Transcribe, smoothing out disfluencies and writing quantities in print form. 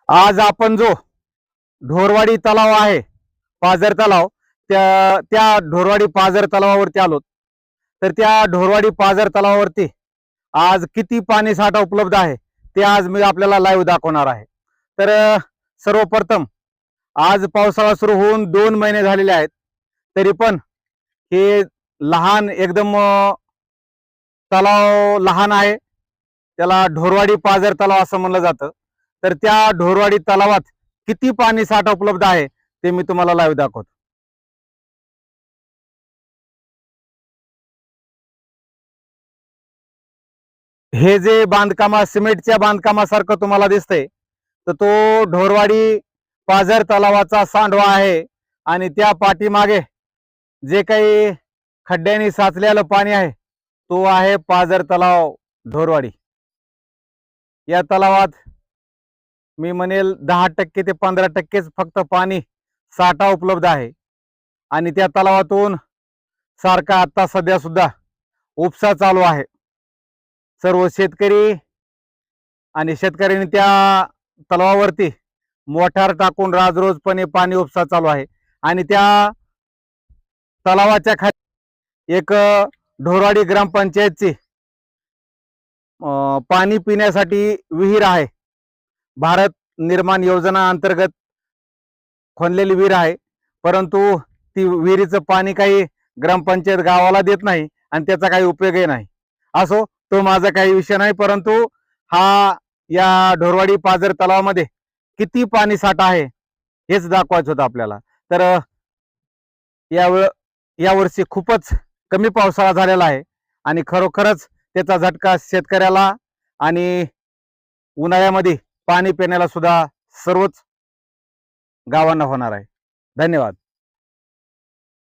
आज आपण जो ढोरवाडी तलाव आहे, पाझर तलाव, त्या त्या ढोरवाडी पाझर तलावावरती आलो. तर त्या ढोरवाडी पाझर तलावावरती आज किती पाणी साठा उपलब्ध आहे ते आज मी आपल्याला लाईव्ह दाखवणार आहे. तर सर्वप्रथम आज पावसाळा सुरू होऊन 2 महिने झालेले आहेत, तरी पण हे लहान एकदम तलाव लहान आहे, त्याला ढोरवाडी पाझर तलाव असं म्हणलं जातं. तर त्या ढोरवाडी तलावात किती पाणी साठा उपलब्ध आहे ते मी तुम्हाला लाईव्ह दाखवतो. हे जे बांधकाम सिमेंटच्या बांधकामासारखं तुम्हाला दिसतंय, तर तो ढोरवाडी पाझर तलावाचा सांडवा आहे. आणि त्या पाठीमागे जे काही खड्ड्यांनी साचलेलं पाणी आहे तो आहे पाझर तलाव ढोरवाडी. या तलावात मी म्हणेल 10% ते 15%च फक्त पाणी साठा उपलब्ध आहे. आणि त्या तलावातून सारखा आता सध्या सुद्धा उपसा चालू आहे. सर्व शेतकरी आणि शेतकऱ्यांनी त्या तलावावरती मोटार टाकून राजरोजपणे पाणी उपसा चालू आहे. आणि त्या तलावाच्या खाली एक ढोरवाडी ग्रामपंचायतची पाणी पिण्यासाठी विहीर आहे. भारत निर्माण योजना अंतर्गत खोदलेली विहीर आहे, परंतु ती विहिरीचं पाणी काही ग्रामपंचायत गावाला देत नाही आणि त्याचा काही उपयोगही नाही. असो, तो माझा काही विषय नाही, परंतु हा या ढोरवाडी पाझर तलावामध्ये किती पाणी साठा आहे हेच दाखवायचं होतं आपल्याला. तर यावर्षी खूपच कमी पावसाळा झालेला आहे आणि खरोखरच त्याचा झटका शेतकऱ्याला आणि उन्हाळ्यामध्ये पाणी पिण्याला सुद्धा सर्वच गावांना होणार आहे. धन्यवाद.